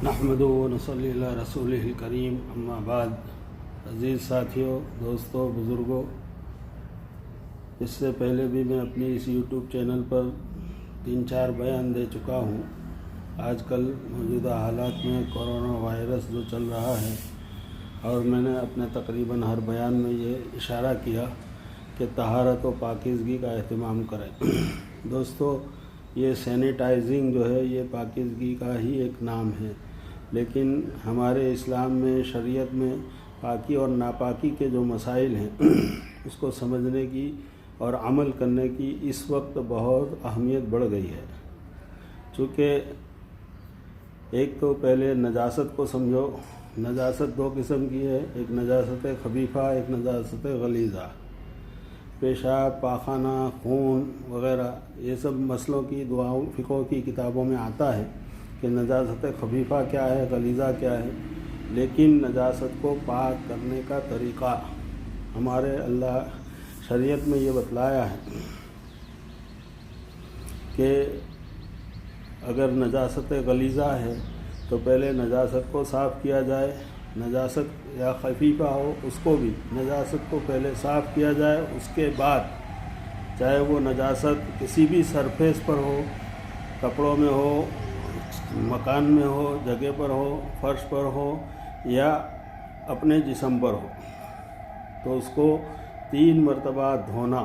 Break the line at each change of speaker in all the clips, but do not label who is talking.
نحمدہ و نصلی علی رسولہ الکریم اما بعد۔ عزیز ساتھیوں، دوستوں، بزرگوں، اس سے پہلے بھی میں اپنی اس یوٹیوب چینل پر 3-4 بیان دے چکا ہوں۔ آج کل موجودہ حالات میں کرونا وائرس جو چل رہا ہے، اور میں نے اپنے تقریباً ہر بیان میں یہ اشارہ کیا کہ طہارت و پاکیزگی کا اہتمام کریں۔ دوستو، یہ سینیٹائزنگ جو ہے یہ پاکیزگی کا ہی ایک نام ہے، لیکن ہمارے اسلام میں، شریعت میں پاکی اور ناپاکی کے جو مسائل ہیں اس کو سمجھنے کی اور عمل کرنے کی اس وقت بہت اہمیت بڑھ گئی ہے۔ چونکہ ایک تو پہلے نجاست کو سمجھو۔ نجاست 2 قسم کی ہے، ایک نجاست خفیفہ، ایک نجاست غلیظہ۔ پیشاب، پاخانہ، خون وغیرہ یہ سب مسئلوں کی دعاؤں فقہ کی کتابوں میں آتا ہے کہ نجاست خفیفہ کیا ہے، غلیظہ کیا ہے، لیکن نجاست کو پاک کرنے کا طریقہ ہمارے اللہ شریعت میں یہ بتلایا ہے کہ اگر نجاست غلیظہ ہے تو پہلے نجاست کو صاف کیا جائے، نجاست یا خفیفہ ہو اس کو بھی نجاست کو پہلے صاف کیا جائے، اس کے بعد چاہے وہ نجاست کسی بھی سرفیس پر ہو، کپڑوں میں ہو، مکان میں ہو، جگہ پر ہو، فرش پر ہو یا اپنے جسم پر ہو، تو اس کو 3 مرتبہ دھونا۔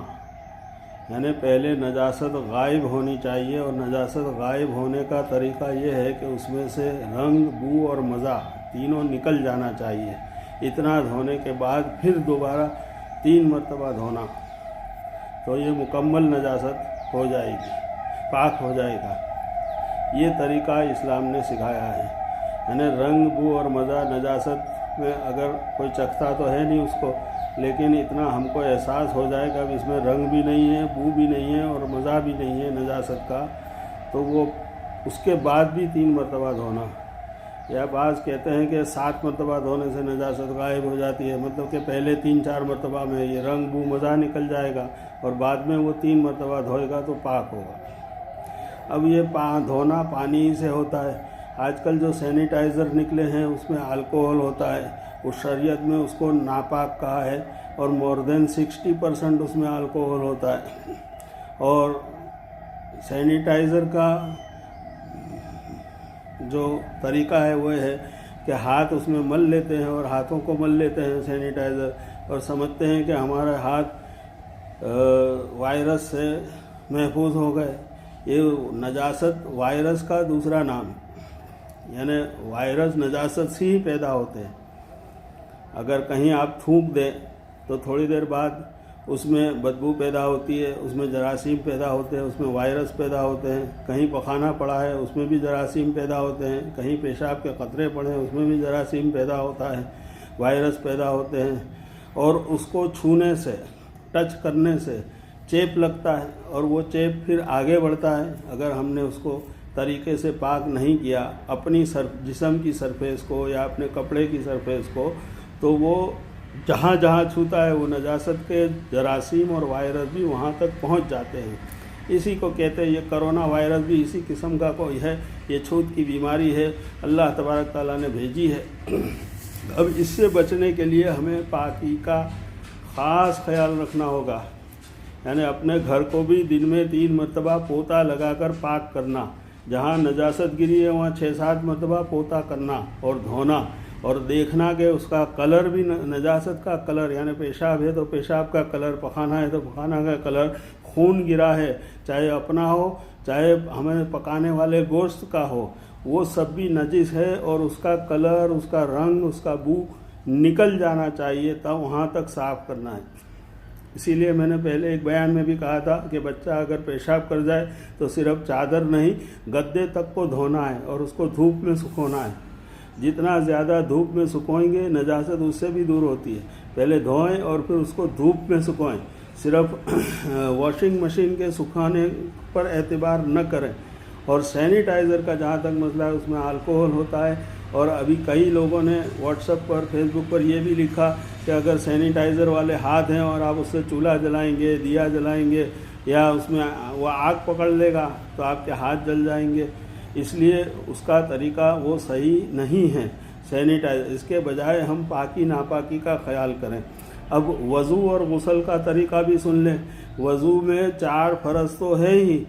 یعنی پہلے نجاست غائب ہونی چاہیے، اور نجاست غائب ہونے کا طریقہ یہ ہے کہ اس میں سے رنگ، بو اور مزہ تینوں نکل جانا چاہیے۔ اتنا دھونے کے بعد پھر دوبارہ 3 مرتبہ دھونا، تو یہ مکمل نجاست ہو جائے گی، پاک ہو جائے گا۔ یہ طریقہ اسلام نے سکھایا ہے۔ یعنی رنگ، بو اور مزہ نجاست میں اگر کوئی چکھتا تو ہے نہیں اس کو، لیکن اتنا ہم کو احساس ہو جائے گا کہ اس میں رنگ بھی نہیں ہے، بو بھی نہیں ہے اور مزہ بھی نہیں ہے نجاست کا، تو وہ اس کے بعد بھی 3 مرتبہ دھونا۔ یا بعض کہتے ہیں کہ 7 مرتبہ دھونے سے نجاست غائب ہو جاتی ہے، مطلب کہ پہلے 3-4 مرتبہ میں یہ رنگ، بو، مزہ نکل جائے گا اور بعد میں وہ 3 مرتبہ دھوئے گا تو پاک ہوگا۔ اب یہ دھونا پانی سے ہوتا ہے۔ آج کل جو سینیٹائزر نکلے ہیں اس میں الکوہل ہوتا ہے، اس شریعت میں اس کو ناپاک کہا ہے، اور مور دین 60% اس میں الکوہل ہوتا ہے۔ اور سینیٹائزر کا جو طریقہ ہے وہ ہے کہ ہاتھ اس میں مل لیتے ہیں اور ہاتھوں کو مل لیتے ہیں سینیٹائزر، اور سمجھتے ہیں کہ ہمارے ہاتھ وائرس سے محفوظ ہو گئے۔ یہ نجاست وائرس کا دوسرا نام ہے۔ یعنی وائرس نجاست سے ہی پیدا ہوتے ہیں۔ اگر کہیں آپ تھوک دیں تو تھوڑی دیر بعد اس میں بدبو پیدا ہوتی ہے، اس میں جراثیم پیدا ہوتے ہیں، اس میں وائرس پیدا ہوتے ہیں۔ کہیں پخانہ پڑا ہے اس میں بھی جراثیم پیدا ہوتے ہیں، کہیں پیشاب کے قطرے پڑے ہیں اس میں بھی جراثیم پیدا ہوتا ہے، وائرس پیدا ہوتے ہیں۔ اور اس کو چھونے سے، ٹچ کرنے سے چیپ لگتا ہے، اور وہ چیپ پھر آگے بڑھتا ہے۔ اگر ہم نے اس کو طریقے سے پاک نہیں کیا اپنی جسم کی سرفیس کو یا اپنے کپڑے کی سرفیس کو، تو وہ جہاں جہاں چھوتا ہے وہ نجاست کے جراثیم اور وائرس بھی وہاں تک پہنچ جاتے ہیں۔ اسی کو کہتے ہیں، یہ کرونا وائرس بھی اسی قسم کا کوئی ہے، یہ چھوت کی بیماری ہے، اللہ تبارک تعالیٰ نے بھیجی ہے۔ اب اس سے بچنے کے لیے ہمیں پاکی کا خاص خیال رکھنا ہوگا۔ یعنی اپنے گھر کو بھی دن میں 3 مرتبہ پوتا لگا کر پاک کرنا، جہاں نجاست گری ہے وہاں 6-7 مرتبہ پوتا کرنا اور دھونا، اور دیکھنا کہ اس کا کلر بھی نجاست کا کلر، یعنی پیشاب ہے تو پیشاب کا کلر، پخانہ ہے تو پخانہ کا کلر، خون گرا ہے چاہے اپنا ہو چاہے ہمیں پکانے والے گوشت کا ہو، وہ سب بھی نجس ہے، اور اس کا کلر، اس کا رنگ، اس کا بو نکل جانا چاہیے، تب وہاں تک صاف کرنا ہے۔ اسی لیے میں نے پہلے ایک بیان میں بھی کہا تھا کہ بچہ اگر پیشاب کر جائے تو صرف چادر نہیں، گدے تک کو دھونا ہے اور اس کو دھوپ میں سکھونا ہے۔ جتنا زیادہ دھوپ میں سکھوئیں گے نجاست اس سے بھی دور ہوتی ہے۔ پہلے دھوئیں اور پھر اس کو دھوپ میں سکھوئیں، صرف واشنگ مشین کے سکھانے پر اعتبار نہ کریں۔ اور سینیٹائزر کا جہاں تک مسئلہ ہے اس میں الکوہل ہوتا ہے، اور ابھی کئی لوگوں نے واٹس ایپ پر، فیس بک پر یہ بھی لکھا کہ اگر سینیٹائزر والے ہاتھ ہیں اور آپ اس سے چولہا جلائیں گے، دیا جلائیں گے، یا اس میں وہ آگ پکڑ لے گا تو آپ کے ہاتھ جل جائیں گے۔ اس لیے اس کا طریقہ وہ صحیح نہیں ہے سینیٹائز. اس کے بجائے ہم پاکی ناپاکی کا خیال کریں. اب وضو اور غسل کا طریقہ بھی سن لیں. وضو میں 4 فرض تو ہے ہی،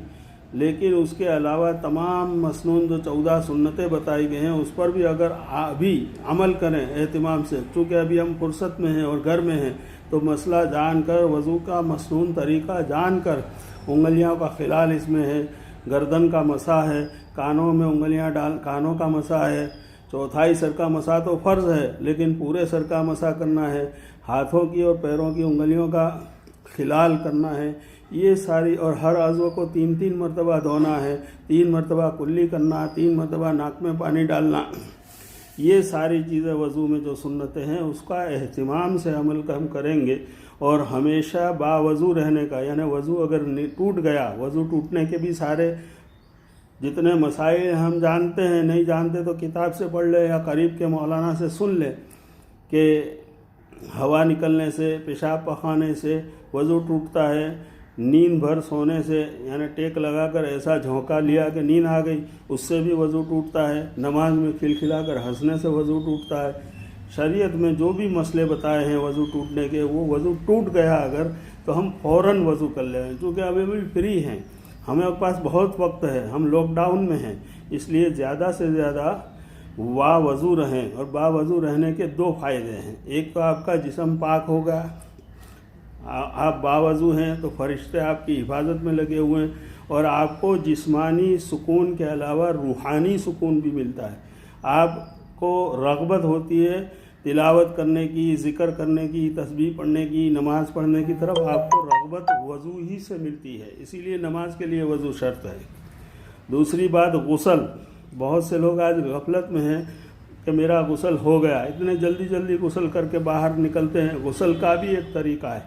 لیکن اس کے علاوہ تمام مسنون جو 14 سنتیں بتائی گئی ہیں اس پر بھی اگر ابھی عمل کریں اہتمام سے، چونکہ ابھی ہم فرصت میں ہیں اور گھر میں ہیں، تو مسئلہ جان کر، وضو کا مسنون طریقہ جان کر، انگلیوں کا خلال اس میں ہے، گردن کا مسح ہے، کانوں میں انگلیاں کانوں کا مسح ہے، چوتھائی سر کا مسح تو فرض ہے لیکن پورے سر کا مسح کرنا ہے، ہاتھوں کی اور پیروں کی انگلیوں کا خلال کرنا ہے، یہ ساری، اور ہر عضو کو 3 مرتبہ دھونا ہے، 3 مرتبہ کلی کرنا، 3 مرتبہ ناک میں پانی ڈالنا. یہ ساری چیزیں وضو میں جو سنتیں ہیں اس کا اہتمام سے عمل ہم کریں گے، اور ہمیشہ باوضو رہنے کا، یعنی وضو اگر ٹوٹ گیا، وضو ٹوٹنے کے بھی سارے جتنے مسائل ہم جانتے ہیں، نہیں جانتے تو کتاب سے پڑھ لیں یا قریب کے مولانا سے سن لیں کہ ہوا نکلنے سے، پیشاب پخانے سے وضو ٹوٹتا ہے، نیند بھر سونے سے، یعنی ٹیک لگا کر ایسا جھونکا لیا کہ نیند آ گئی، اس سے بھی وضو ٹوٹتا ہے، نماز میں کھلکھلا کر ہنسنے سے وضو ٹوٹتا ہے. شریعت میں جو بھی مسئلے بتائے ہیں وضو ٹوٹنے کے، وہ وضو ٹوٹ گیا اگر تو ہم فوراً وضو کر لیں، کیونکہ ابھی بھی فری ہیں، ہمیں پاس بہت وقت ہے، ہم لاک ڈاؤن میں ہیں، اس لیے زیادہ سے زیادہ وضو رہیں. اور وضو رہنے کے 2 فائدے ہیں. ایک تو آپ کا جسم پاک ہوگا، آپ باوضو ہیں تو فرشتے آپ کی حفاظت میں لگے ہوئے ہیں، اور آپ کو جسمانی سکون کے علاوہ روحانی سکون بھی ملتا ہے. آپ کو رغبت ہوتی ہے تلاوت کرنے کی، ذکر کرنے کی، تسبیح پڑھنے کی، نماز پڑھنے کی طرف آپ کو رغبت وضو ہی سے ملتی ہے، اسی لیے نماز کے لیے وضو شرط ہے. دوسری بات غسل. بہت سے لوگ آج غفلت میں ہیں کہ میرا غسل ہو گیا، اتنے جلدی غسل کر کے باہر نکلتے ہیں. غسل کا بھی ایک طریقہ ہے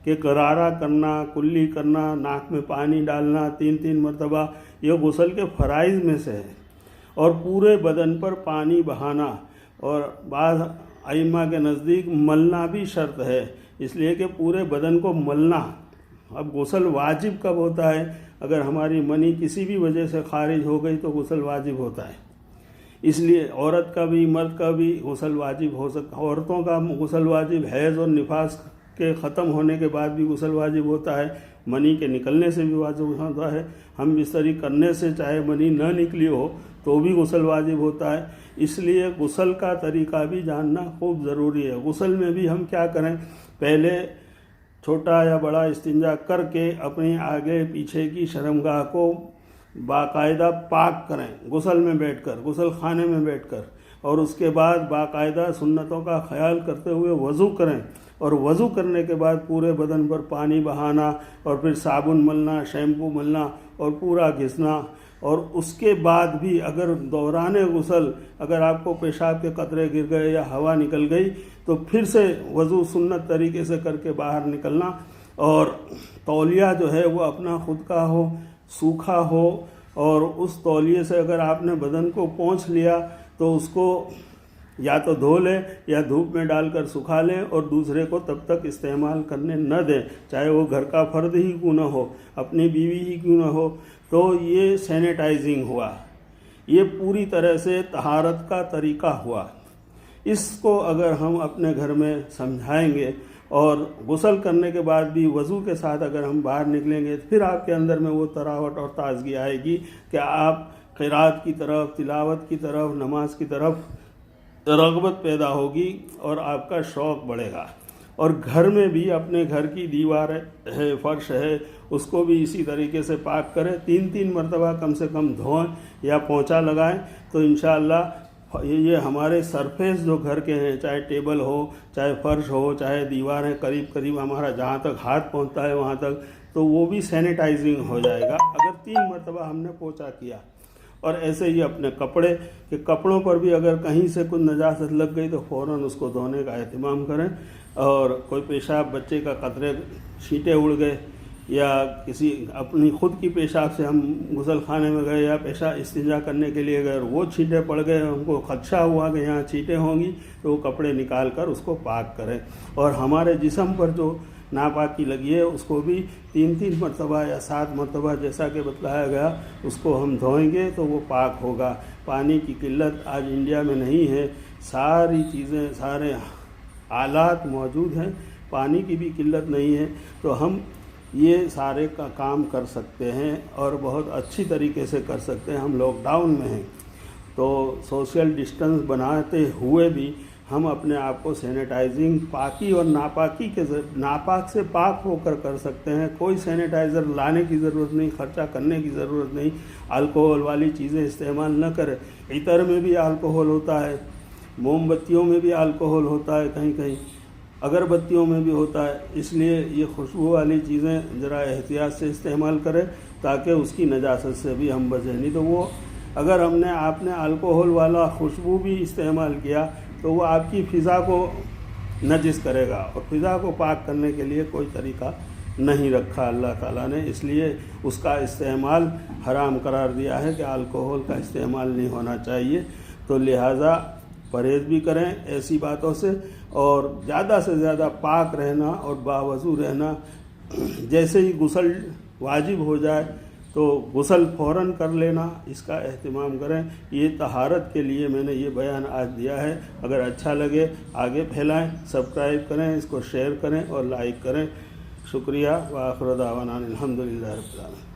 کہ غرارہ کرنا، کلی کرنا، ناک میں پانی ڈالنا 3 مرتبہ، یہ غسل کے فرائض میں سے ہے. اور پورے بدن پر پانی بہانا، اور بعض ائمہ کے نزدیک ملنا بھی شرط ہے، اس لیے کہ پورے بدن کو ملنا. اب غسل واجب کب ہوتا ہے؟ اگر ہماری منی کسی بھی وجہ سے خارج ہو گئی تو غسل واجب ہوتا ہے. اس لیے عورت کا بھی، مرد کا بھی غسل واجب ہو سکتا. عورتوں کا غسل واجب حیض اور نفاس کے ختم ہونے کے بعد بھی غسل واجب ہوتا ہے، منی کے نکلنے سے بھی واجب ہوتا ہے، ہم بستری کرنے سے چاہے منی نہ نکلی ہو تو بھی غسل واجب ہوتا ہے. اس لیے غسل کا طریقہ بھی جاننا خوب ضروری ہے. غسل میں بھی ہم کیا کریں؟ پہلے چھوٹا یا بڑا استنجا کر کے اپنے آگے پیچھے کی شرمگاہ کو باقاعدہ پاک کریں، غسل میں بیٹھ کر، غسل خانے میں بیٹھ کر، اور اس کے بعد باقاعدہ سنتوں کا خیال کرتے ہوئے وضو کریں. اور وضو کرنے کے بعد پورے بدن پر پانی بہانا، اور پھر صابن ملنا، شیمپو ملنا، اور پورا گھسنا. اور اس کے بعد بھی اگر دوران غسل اگر آپ کو پیشاب کے قطرے گر گئے یا ہوا نکل گئی تو پھر سے وضو سنت طریقے سے کر کے باہر نکلنا. اور تولیہ جو ہے وہ اپنا خود کا ہو، سوکھا ہو، اور اس تولیے سے اگر آپ نے بدن کو پونچھ لیا تو اس کو یا تو دھو لیں یا دھوپ میں ڈال کر سکھا لیں، اور دوسرے کو تب تک استعمال کرنے نہ دیں، چاہے وہ گھر کا فرد ہی کیوں نہ ہو، اپنی بیوی ہی کیوں نہ ہو. تو یہ سینیٹائزنگ ہوا، یہ پوری طرح سے طہارت کا طریقہ ہوا. اس کو اگر ہم اپنے گھر میں سمجھائیں گے اور غسل کرنے کے بعد بھی وضو کے ساتھ اگر ہم باہر نکلیں گے، پھر آپ کے اندر میں وہ تراوٹ اور تازگی آئے گی کہ آپ قرات کی طرف، تلاوت کی طرف، نماز کی طرف رغبت پیدا ہوگی اور آپ کا شوق بڑھے گا. اور گھر میں بھی اپنے گھر کی دیوار ہے، فرش ہے، اس کو بھی اسی طریقے سے پاک کریں، 3 مرتبہ کم سے کم دھوئیں یا پونچھا لگائیں. تو انشاءاللہ یہ ہمارے سرفیس جو گھر کے ہیں، چاہے ٹیبل ہو، چاہے فرش ہو، چاہے دیواریں قریب ہمارا جہاں تک ہاتھ پہنچتا ہے وہاں تک، تو وہ بھی سینیٹائزنگ ہو جائے گا اگر 3 مرتبہ ہم نے پونچھا کیا. اور ایسے ہی اپنے کپڑے، کہ کپڑوں پر بھی اگر کہیں سے کچھ نجاست لگ گئی تو فوراً اس کو دھونے کا اہتمام کریں. اور کوئی پیشاب بچے کا قطرے چھینٹے اڑ گئے یا کسی اپنی خود کی پیشاب سے ہم غسل خانے میں گئے یا پیشاب استنجا کرنے کے لیے گئے اور وہ چھینٹے پڑ گئے، ہم کو خدشہ ہوا کہ یہاں چھینٹے ہوں گی، تو وہ کپڑے نکال کر اس کو پاک کریں. اور ہمارے جسم پر جو ناپاکی لگی ہے اس کو بھی 3 مرتبہ یا 7 مرتبہ جیسا کہ بتلایا گیا اس کو ہم دھوئیں گے تو وہ پاک ہوگا۔ پانی کی قلت آج انڈیا میں نہیں ہے، ساری چیزیں سارے آلات موجود ہیں، پانی کی بھی قلت نہیں ہے، تو ہم یہ سارے کا کام کر سکتے ہیں اور بہت اچھی طریقے سے کر سکتے ہیں۔ ہم لاک ڈاؤن میں ہیں تو سوشل ڈسٹنس بناتے ہوئے بھی ہم اپنے آپ کو سینیٹائزنگ پاکی اور ناپاکی کے ناپاک سے پاک ہو کر سکتے ہیں۔ کوئی سینیٹائزر لانے کی ضرورت نہیں، خرچہ کرنے کی ضرورت نہیں، الکوہول والی چیزیں استعمال نہ کریں۔ عطر میں بھی الکوہول ہوتا ہے، موم بتیوں میں بھی الکوہول ہوتا ہے، کہیں کہیں اگربتیوں میں بھی ہوتا ہے، اس لیے یہ خوشبو والی چیزیں ذرا احتیاط سے استعمال کریں تاکہ اس کی نجاست سے بھی ہم بچیں۔ نہیں تو وہ اگر آپ نے الکوہول والا خوشبو بھی استعمال کیا تو وہ آپ کی فضا کو نجس کرے گا، اور فضا کو پاک کرنے کے لیے کوئی طریقہ نہیں رکھا اللہ تعالیٰ نے، اس لیے اس کا استعمال حرام قرار دیا ہے کہ الکوہول کا استعمال نہیں ہونا چاہیے۔ تو لہٰذا پرہیز بھی کریں ایسی باتوں سے، اور زیادہ سے زیادہ پاک رہنا اور باوضو رہنا۔ جیسے ہی غسل واجب ہو جائے تو غسل فوراً کر لینا، اس کا اہتمام کریں۔ یہ طہارت کے لیے میں نے یہ بیان آج دیا ہے، اگر اچھا لگے آگے پھیلائیں، سبسکرائب کریں، اس کو شیئر کریں اور لائک کریں۔ شکریہ۔ وآخر دعوانا الحمدللہ رب العالمین۔